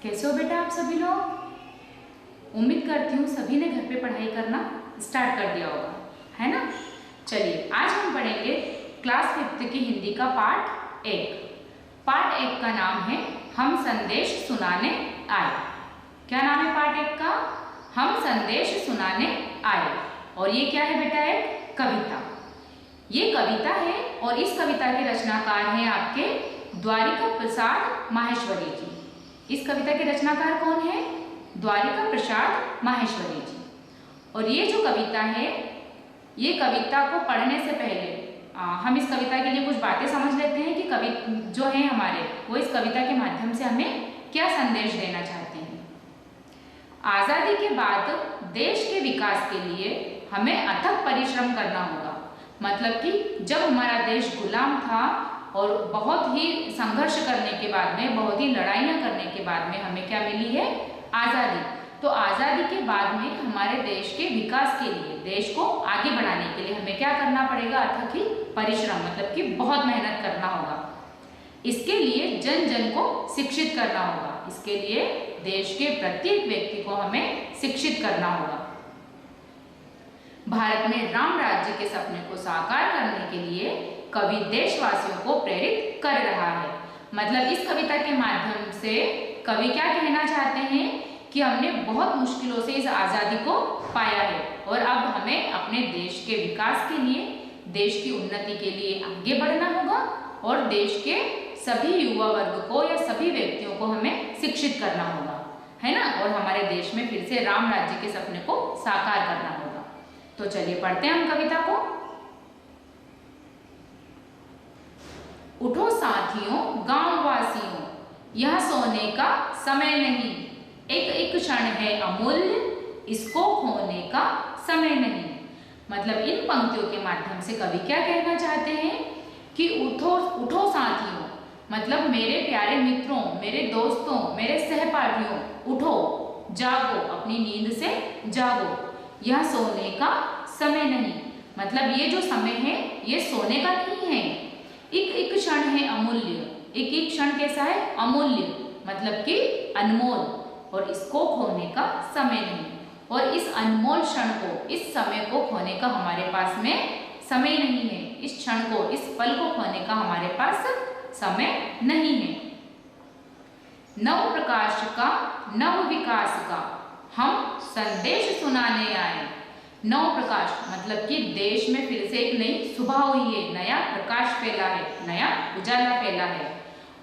कैसे हो बेटा आप सभी लोग? उम्मीद करती हूँ सभी ने घर पे पढ़ाई करना स्टार्ट कर दिया होगा, है ना। चलिए आज हम पढ़ेंगे क्लास 5th की हिंदी का पार्ट 1। पार्ट 1 का नाम है हम संदेश सुनाने आए। क्या नाम है पार्ट 1 का? हम संदेश सुनाने आए। और ये क्या है बेटा? एक कविता। ये कविता है और इस कविता के रचनाकार हैं आपके द्वारिका प्रसाद माहेश्वरी जी। इस कविता के रचनाकार कौन है? द्वारिका प्रसाद माहेश्वरी जी। और ये जो कविता है, ये कविता को पढ़ने से पहले हम इस कविता के लिए कुछ बातें समझ लेते हैं कि कवि जो है हमारे, वो इस कविता के माध्यम से हमें क्या संदेश देना चाहते हैं। आज़ादी के बाद देश के विकास के लिए हमें अथक परिश्रम करना होगा। मतलब कि जब हमारा देश गुलाम था और बहुत ही संघर्ष करने के बाद में, बहुत ही लड़ाइयाँ करने के बाद में हमें क्या मिली है? आज़ादी। तो आज़ादी के बाद में हमारे देश के विकास के लिए, देश को आगे बढ़ाने के लिए हमें क्या करना पड़ेगा? अथक ही परिश्रम, मतलब कि बहुत मेहनत करना होगा। इसके लिए जन जन को शिक्षित करना होगा। इसके लिए देश के प्रत्येक व्यक्ति को हमें शिक्षित करना होगा। भारत में राम राज्य के सपने को साकार करने के लिए कवि देशवासियों को प्रेरित कर रहा है। मतलब इस कविता के माध्यम से कवि क्या कहना चाहते हैं कि हमने बहुत मुश्किलों से इस आज़ादी को पाया है और अब हमें अपने देश के विकास के लिए, देश की उन्नति के लिए आगे बढ़ना होगा और देश के सभी युवा वर्ग को या सभी व्यक्तियों को हमें शिक्षित करना होगा, है ना। और हमारे देश में फिर से राम राज्य के सपने को साकार करना होगा। तो चलिए पढ़ते हैं हम कविता को। उठो साथियों, गांव वासियों, यह सोने का समय नहीं, एक एक क्षण है अमूल्य, इसको खोने का समय नहीं। मतलब इन पंक्तियों के माध्यम से कवि क्या कहना चाहते हैं कि उठो उठो साथियों, मतलब मेरे प्यारे मित्रों, मेरे दोस्तों, मेरे सहपाठियों, उठो, जागो, अपनी नींद से जागो। यह सोने का समय नहीं, मतलब ये जो समय है ये सोने का नहीं है। एक एक क्षण है अमूल्य, एक एक क्षण कैसा है? अमूल्य, मतलब कि अनमोल, और इसको खोने का समय नहीं। और इस अनमोल क्षण को, इस समय को खोने का हमारे पास में समय नहीं है। इस क्षण को, इस पल को खोने का हमारे पास समय नहीं है। नव प्रकाश का, नव विकास का हम संदेश सुनाने आए। नव प्रकाश मतलब कि देश में फिर से एक नई सुबह हुई है, नया प्रकाश फैला है, नया उजाला फैला है।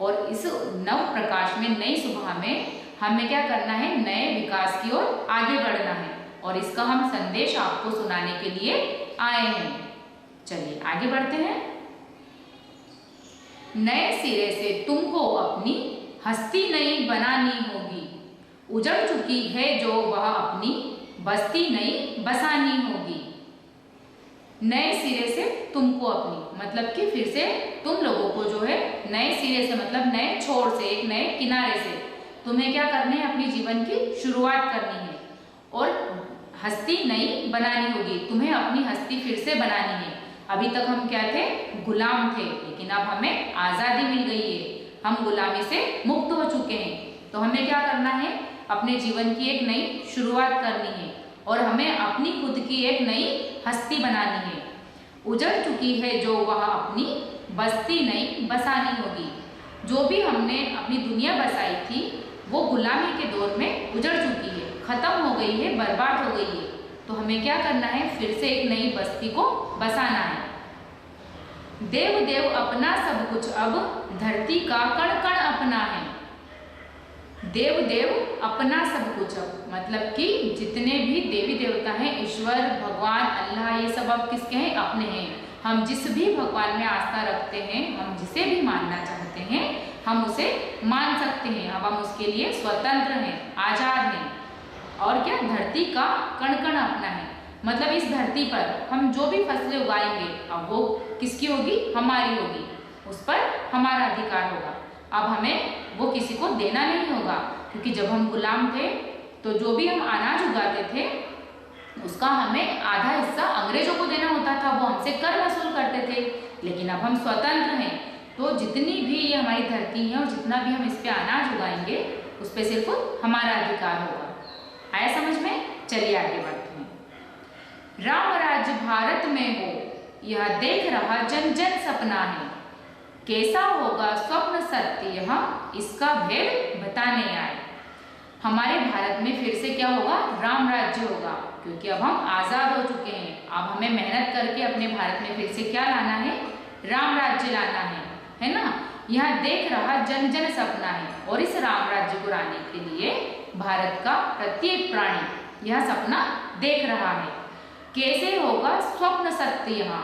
और इस नव प्रकाश में, नई सुबह में हमें क्या करना है? नए विकास की ओर आगे बढ़ना है और इसका हम संदेश आपको सुनाने के लिए आए हैं। चलिए आगे बढ़ते हैं। नए सिरे से तुमको अपनी हस्ती नई बनानी होगी, उजड़ चुकी है जो वह अपनी बस्ती नई बसानी होगी। नए सिरे से तुमको अपनी, मतलब कि फिर से तुम लोगों को जो है नए सिरे से, मतलब नए छोर से, एक नए किनारे से तुम्हें क्या करना है? अपनी जीवन की शुरुआत करनी है और हस्ती नई बनानी होगी। तुम्हें अपनी हस्ती फिर से बनानी है। अभी तक हम क्या थे? गुलाम थे, लेकिन अब हमें आज़ादी मिल गई है, हम गुलामी से मुक्त हो चुके हैं। तो हमें क्या करना है? अपने जीवन की एक नई शुरुआत करनी है और हमें अपनी खुद की एक नई हस्ती बनानी है। उजड़ चुकी है जो वह अपनी बस्ती नई बसानी होगी। जो भी हमने अपनी दुनिया बसाई थी वो गुलामी के दौर में उजड़ चुकी है, खत्म हो गई है, बर्बाद हो गई है। तो हमें क्या करना है? फिर से एक नई बस्ती को बसाना है। देव देव अपना सब कुछ अब, धरती का कण कण अपना है। देव देव अपना सब कुछ अब, मतलब कि जितने भी देवी देवता हैं, ईश्वर, भगवान, अल्लाह, ये सब अब किसके हैं? अपने हैं। हम जिस भी भगवान में आस्था रखते हैं, हम जिसे भी मानना चाहते हैं, हम उसे मान सकते हैं। अब हम उसके लिए स्वतंत्र हैं, आजाद हैं। और क्या? धरती का कण कण अपना है, मतलब इस धरती पर हम जो भी फसलें उगाएंगे अब वो किसकी होगी? हमारी होगी, उस पर हमारा अधिकार होगा। अब हमें वो किसी को देना नहीं होगा, क्योंकि जब हम गुलाम थे तो जो भी हम अनाज उगाते थे उसका हमें आधा हिस्सा अंग्रेजों को देना होता था, वो हमसे कर वसूल करते थे। लेकिन अब हम स्वतंत्र हैं, तो जितनी भी ये हमारी धरती है और जितना भी हम इस पे अनाज उगाएंगे उस पर सिर्फ हमारा अधिकार होगा। आया समझ में? चलिए आगे बढ़ते हैं। राम राज्य भारत में हो, यह देख रहा जन जन सपना है। कैसा होगा स्वप्न सत्य यह, इसका भेद बताने आए। हमारे भारत में फिर से क्या होगा? राम राज्य होगा, क्योंकि अब हम आज़ाद हो चुके हैं। अब हमें मेहनत करके अपने भारत में फिर से क्या लाना है? राम राज्य लाना है ना। यहाँ देख रहा जन जन सपना है, और इस राम राज्य को लाने के लिए भारत का प्रत्येक प्राणी यह सपना देख रहा है। कैसे होगा स्वप्न सत्य यहाँ,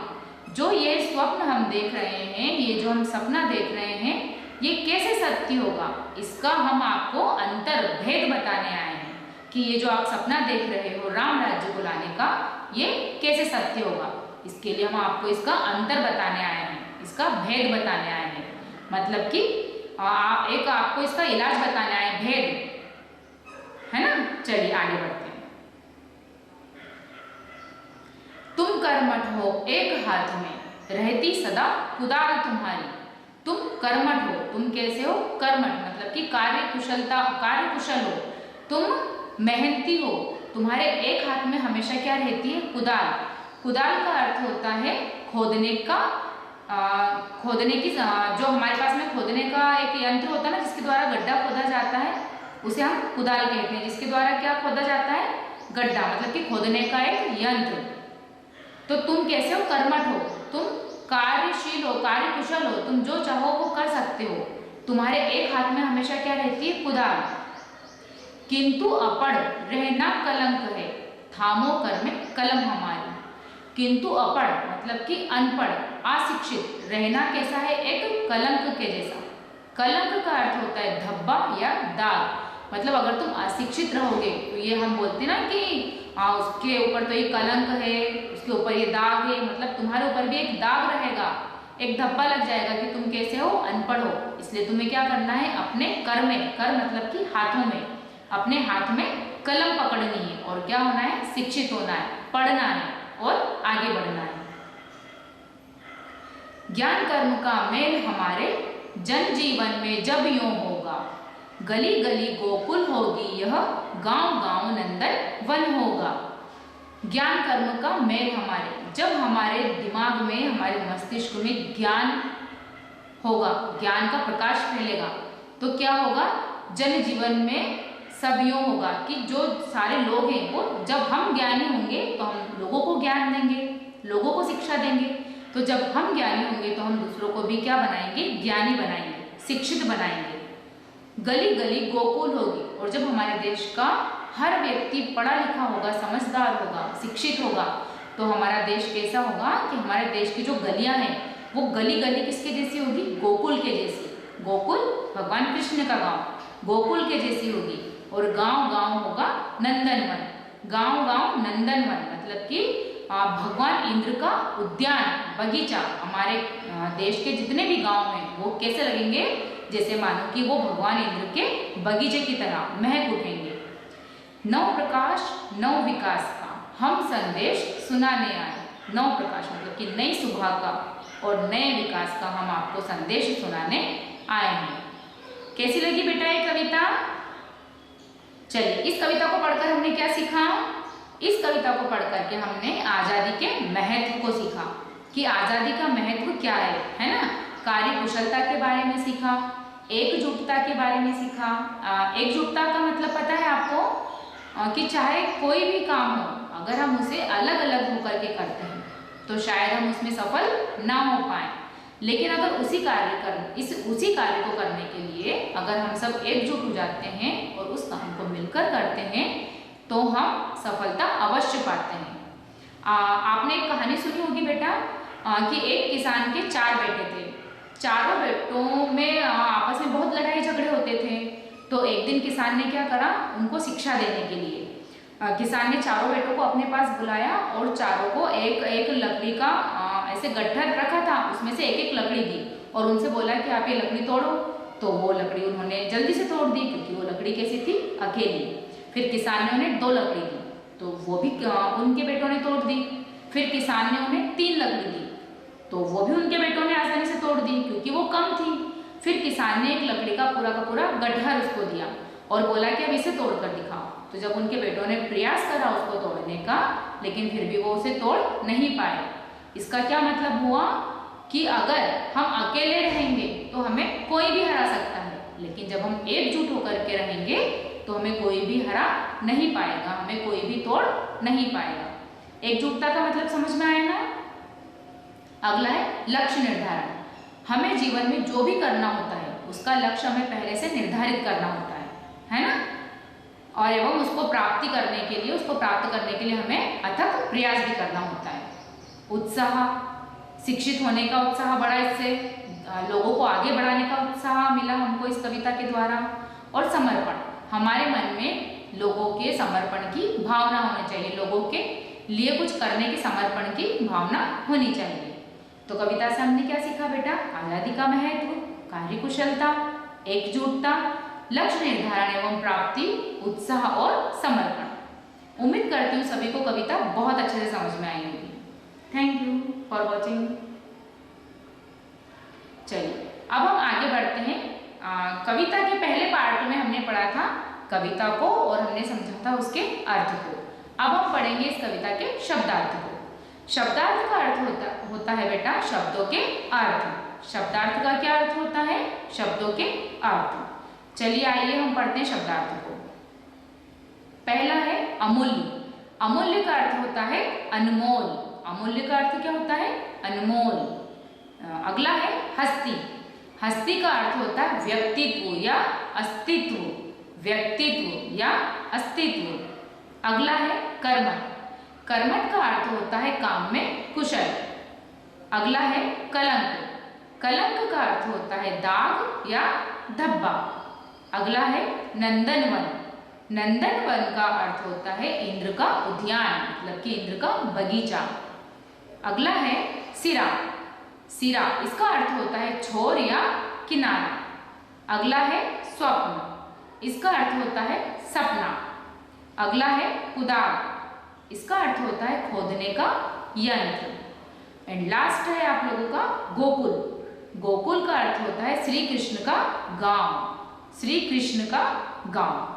जो ये स्वप्न हम देख रहे हैं, ये जो हम सपना देख रहे हैं, ये कैसे सत्य होगा, इसका हम आपको अंतर भेद बताने आए हैं कि ये जो आप सपना देख रहे हो राम राज्य को लाने का, ये कैसे सत्य होगा। इसके लिए हम आपको इसका अंतर बताने आए हैं, इसका भेद बताने आए हैं। मतलब कि एक आपको इसका इलाज बताने आए, भेद, है ना। चलिए आगे बढ़ते हैं। तुम कर्मठ हो एक हाथ में, रहती सदा कुदाल तुम्हारी। तुम कर्मठ हो, तुम कैसे हो? कर्मठ मतलब कि कार्यकुशल हो, तुम मेहनती हो, तुम्हारे एक हाथ में हमेशा क्या रहती है? कुदाल। कुदाल का अर्थ होता है खोदने का, खोदने की, जो हमारे पास में खोदने का एक यंत्र होता है ना, जिसके द्वारा गड्ढा खोदा जाता है, उसे हम कुदाल कहते हैं। जिसके द्वारा क्या खोदा जाता है? गड्ढा, मतलब कि खोदने का एक यंत्र। तो तुम कैसे हो? कर्मठ हो, तुम कार्यशील हो, कार्यकुशल हो, तुम जो चाहो वो कर सकते हो। तुम्हारे एक हाथ में हमेशा क्या रहती है? कुदाल। किंतु अपढ़ रहना कलंक है, थामो कर में कलम हमारी। किंतु अपढ़ मतलब कि अनपढ़, अशिक्षित, रहना कैसा है? एक कलंक के जैसा। कलंक का अर्थ होता है धब्बा या दाग। मतलब अगर तुम अशिक्षित रहोगे तो ये हम बोलते हैं ना कि उसके ऊपर तो ये कलंक है, उसके ऊपर ये दाग है, मतलब तुम्हारे ऊपर भी एक दाग रहेगा, एक धब्बा लग जाएगा कि तुम कैसे हो? अनपढ़ हो। इसलिए तुम्हें क्या करना है? अपने कर में, कर मतलब कि हाथों में, अपने हाथ में कलम पकड़नी है और क्या होना है? शिक्षित होना है, पढ़ना है और आगे बढ़ना है। ज्ञान कर्म का मेल हमारे जन जीवन में जब यूं होगा, गली गली गोकुल होगी यह, गांव गांव नंदन वन होगा। ज्ञान कर्म का मेल हमारे, जब हमारे दिमाग में, हमारे मस्तिष्क में ज्ञान होगा, ज्ञान का प्रकाश फैलेगा, तो क्या होगा? जन जीवन में सब यूं होगा कि जो सारे लोग हैं वो, जब हम ज्ञानी होंगे तो हम लोगों को ज्ञान देंगे, लोगों को शिक्षा देंगे। तो जब हम ज्ञानी होंगे तो हम दूसरों को भी क्या बनाएंगे? ज्ञानी बनाएंगे, शिक्षित बनाएंगे। गली गली गोकुल होगी, और जब हमारे देश का हर व्यक्ति पढ़ा लिखा होगा, समझदार होगा, शिक्षित होगा, तो हमारा देश कैसा होगा कि हमारे देश की जो गलियां हैं वो गली गली किसके जैसी होगी? गोकुल के जैसी। गोकुल भगवान कृष्ण का गांव, गोकुल के जैसी होगी। और गांव गांव होगा नंदनवन, गांव गांव नंदनवन मतलब कि भगवान इंद्र का उद्यान, बगीचा। हमारे देश के जितने भी गांव हैं वो कैसे लगेंगे? जैसे मानो कि वो भगवान इंद्र के बगीचे की तरह महक उठेंगे। नव प्रकाश नव विकास का हम संदेश सुनाने आए। नव प्रकाश मतलब कि नई सुबह का और नए विकास का हम आपको संदेश सुनाने आए हैं। कैसी लगी बेटा ये कविता? चलिए, इस कविता को पढ़कर हमने क्या सीखा? इस कविता को पढ़ करके हमने आज़ादी के महत्व को सीखा कि आज़ादी का महत्व क्या है ना। कार्य कुशलता के बारे में सीखा, एकजुटता के बारे में सीखा। एकजुटता का मतलब पता है आपको कि चाहे कोई भी काम हो, अगर हम उसे अलग अलग होकर के करते हैं तो शायद हम उसमें सफल ना हो पाए, लेकिन अगर उसी कार्य को करने के लिए अगर हम सब एकजुट हो जाते हैं और उस काम को मिलकर करते हैं तो हम सफलता अवश्य पाते हैं। आपने एक कहानी सुनी होगी बेटा कि एक किसान के 4 बेटे थे। चारों बेटों में आपस में बहुत लड़ाई झगड़े होते थे। तो एक दिन किसान ने क्या करा, उनको शिक्षा देने के लिए किसान ने चारों बेटों को अपने पास बुलाया और चारों को एक एक लकड़ी का ऐसे गट्ठा रखा था, उसमें से एक एक लकड़ी दी और उनसे बोला कि आप ये लकड़ी तोड़ो। तो वो लकड़ी उन्होंने जल्दी से तोड़ दी क्योंकि वो लकड़ी कैसी थी? अकेली। फिर किसान ने उन्हें 2 लकड़ी दी तो वो भी उनके बेटों ने तोड़ दी। फिर किसान ने उन्हें 3 लकड़ी दी तो वो भी उनके बेटों ने आसानी से तोड़ दी क्योंकि वो कम थी। फिर किसान ने एक लकड़ी का पूरा गड्ढा उसको दिया और बोला कि अब इसे तोड़कर दिखाओ। तो जब उनके बेटों ने प्रयास करा उसको तोड़ने का, लेकिन फिर भी वो उसे तोड़ नहीं पाए। इसका क्या मतलब हुआ कि अगर हम अकेले रहेंगे तो हमें कोई भी हरा सकता है, लेकिन जब हम एकजुट होकर के रहेंगे तो हमें कोई भी हरा नहीं पाएगा, हमें कोई भी तोड़ नहीं पाएगा। एकजुटता का मतलब समझ में आया ना। अगला है लक्ष्य निर्धारण। हमें जीवन में जो भी करना होता है उसका लक्ष्य हमें पहले से निर्धारित करना होता है ना, और एवं उसको प्राप्ति करने के लिए, उसको प्राप्त करने के लिए हमें अथक प्रयास भी करना होता है। उत्साह, शिक्षित होने का उत्साह बढ़ा, इससे लोगों को आगे बढ़ाने का उत्साह मिला हमको इस कविता के द्वारा। और समर्पण, हमारे मन में लोगों के समर्पण की भावना होनी चाहिए, लोगों के लिए कुछ करने की समर्पण की भावना होनी चाहिए। तो कविता से हमने क्या सीखा बेटा? आजादी का महत्व, कार्यकुशलता, एकजुटता, लक्ष्य निर्धारण एवं प्राप्ति, उत्साह और समर्पण। उम्मीद करती हूँ सभी को कविता बहुत अच्छे से समझ में आई होगी। Thank you for watching. चलिए अब हम आगे बढ़ते हैं। कविता के पहले पार्ट में हमने पढ़ा था कविता को और हमने समझा था उसके अर्थ को। अब हम पढ़ेंगे इस कविता के शब्दार्थ को। शब्दार्थ का अर्थ होता है बेटा शब्दों के अर्थ। शब्दार्थ का क्या अर्थ होता है? शब्दों के अर्थ। चलिए आइए हम पढ़ते हैं शब्दार्थ को। पहला है अमूल्य। अमूल्य का अर्थ होता है अनमोल। अमूल्य का अर्थ क्या होता है? अनमोल। अगला है हस्ती। हस्ती का अर्थ होता है व्यक्तित्व या अस्तित्व। व्यक्तित्व या अस्तित्व। अगला है कर्मठ। कर्मठ का अर्थ होता है काम में कुशल। अगला है कलंक। कलंक का अर्थ होता है दाग या धब्बा। अगला है नंदनवन। नंदनवन का अर्थ होता है इंद्र का उद्यान, मतलब कि इंद्र का बगीचा। अगला है सिरा। सिरा इसका अर्थ होता है छोर या किनारा। अगला है स्वप्न। इसका अर्थ होता है सपना। अगला है कुदाल। इसका अर्थ होता है खोदने का यंत्र। एंड लास्ट है आप लोगों का गोकुल। गोकुल का अर्थ होता है श्री कृष्ण का गांव। श्री कृष्ण का गांव।